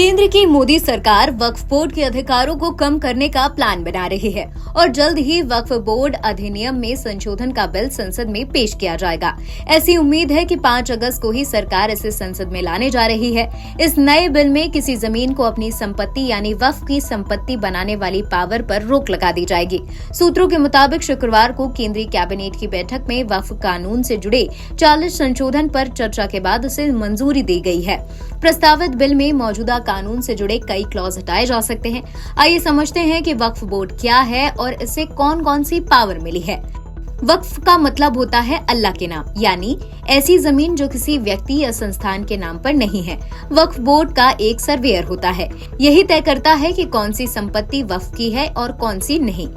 केंद्र की मोदी सरकार वक्फ बोर्ड के अधिकारों को कम करने का प्लान बना रही है और जल्द ही वक्फ बोर्ड अधिनियम में संशोधन का बिल संसद में पेश किया जाएगा। ऐसी उम्मीद है कि 5 अगस्त को ही सरकार इसे संसद में लाने जा रही है। इस नए बिल में किसी जमीन को अपनी संपत्ति यानी वक्फ की संपत्ति बनाने वाली पावर पर रोक लगा दी जाएगी। सूत्रों के मुताबिक शुक्रवार को केंद्रीय कैबिनेट की बैठक में वक्फ कानून से जुड़े 40 संशोधन पर चर्चा के बाद उसे मंजूरी दी गई है। प्रस्तावित बिल में मौजूदा कानून से जुड़े कई क्लॉज हटाए जा सकते हैं। आइए समझते हैं कि वक्फ बोर्ड क्या है और इसे कौन कौन सी पावर मिली है। वक्फ का मतलब होता है अल्लाह के नाम, यानी ऐसी जमीन जो किसी व्यक्ति या संस्थान के नाम पर नहीं है। वक्फ बोर्ड का एक सर्वेयर होता है, यही तय करता है कि कौन सी संपत्ति वक्फ की है और कौन सी नहीं।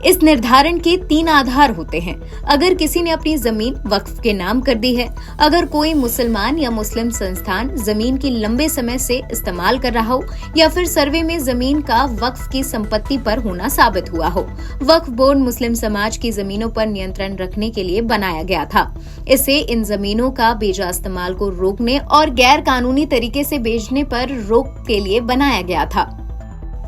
इस निर्धारण के 3 आधार होते हैं। अगर किसी ने अपनी जमीन वक्फ के नाम कर दी है, अगर कोई मुसलमान या मुस्लिम संस्थान जमीन की लंबे समय से इस्तेमाल कर रहा हो, या फिर सर्वे में जमीन का वक्फ की संपत्ति पर होना साबित हुआ हो। वक्फ बोर्ड मुस्लिम समाज की जमीनों पर नियंत्रण रखने के लिए बनाया गया था। इसे इन जमीनों का बेजा इस्तेमाल को रोकने और गैर कानूनी तरीके से बेचने पर रोक के लिए बनाया गया था।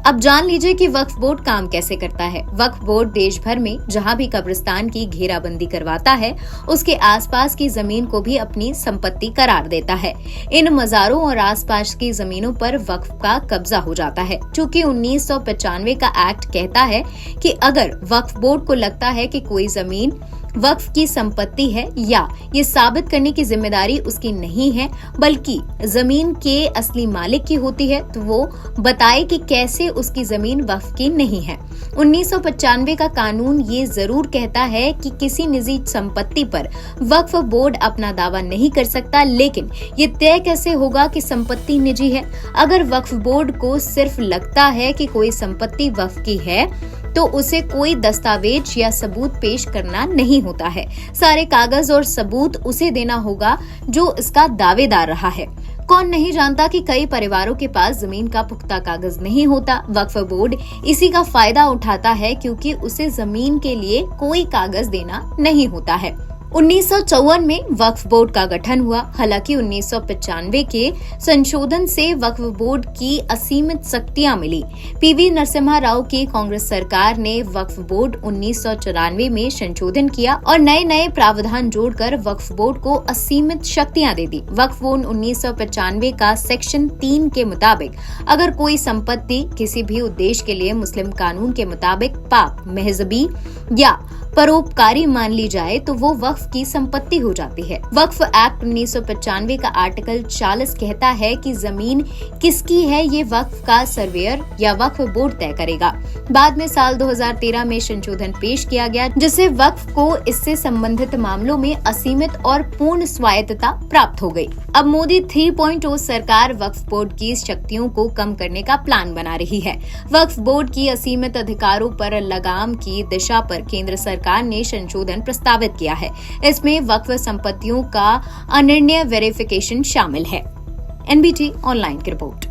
अब जान लीजिए कि वक्फ बोर्ड काम कैसे करता है। वक्फ बोर्ड देश भर में जहां भी कब्रिस्तान की घेराबंदी करवाता है, उसके आसपास की जमीन को भी अपनी संपत्ति करार देता है। इन मज़ारों और आसपास की जमीनों पर वक्फ का कब्जा हो जाता है। चूँकि 1995 का एक्ट कहता है कि अगर वक्फ बोर्ड को लगता है कि कोई जमीन वक्फ की संपत्ति है या ये साबित करने की जिम्मेदारी उसकी नहीं है बल्कि जमीन के असली मालिक की होती है, तो वो बताए कि कैसे उसकी जमीन वक्फ की नहीं है। 1995 का कानून ये जरूर कहता है कि किसी निजी संपत्ति पर वक्फ बोर्ड अपना दावा नहीं कर सकता, लेकिन ये तय कैसे होगा कि संपत्ति निजी है। अगर वक्फ बोर्ड को सिर्फ लगता है कि कोई संपत्ति वक्फ की है तो उसे कोई दस्तावेज या सबूत पेश करना नहीं होता है। सारे कागज और सबूत उसे देना होगा जो इसका दावेदार रहा है। कौन नहीं जानता कि कई परिवारों के पास जमीन का पुख्ता कागज नहीं होता। वक्फ बोर्ड इसी का फायदा उठाता है क्योंकि उसे जमीन के लिए कोई कागज देना नहीं होता है। 1954 में वक्फ बोर्ड का गठन हुआ। हालांकि 1995 के संशोधन से वक्फ बोर्ड की असीमित शक्तियां मिली। पीवी नरसिम्हा राव की कांग्रेस सरकार ने वक्फ बोर्ड 1994 में संशोधन किया और नए नए प्रावधान जोड़कर वक्फ बोर्ड को असीमित शक्तियां दे दी। वक्फ बोर्ड 1995 का सेक्शन 3 के मुताबिक अगर कोई संपत्ति किसी भी उद्देश्य के लिए मुस्लिम कानून के मुताबिक पाक, महजबी या परोपकारी मान ली जाए तो वो वक्फ की संपत्ति हो जाती है। वक्फ एक्ट 1995 का आर्टिकल 40 कहता है कि जमीन किसकी है ये वक्फ का सर्वेयर या वक्फ बोर्ड तय करेगा। बाद में साल 2013 में संशोधन पेश किया गया जिससे वक्फ को इससे संबंधित मामलों में असीमित और पूर्ण स्वायत्तता प्राप्त हो गई। अब मोदी 3.0 सरकार वक्फ बोर्ड की शक्तियों को कम करने का प्लान बना रही है। वक्फ बोर्ड की असीमित अधिकारों पर लगाम की दिशा पर केंद्र सरकार ने संशोधन प्रस्तावित किया है। इसमें वक्फ संपत्तियों का अनिर्णय वेरिफिकेशन शामिल है। NBT ऑनलाइन की रिपोर्ट।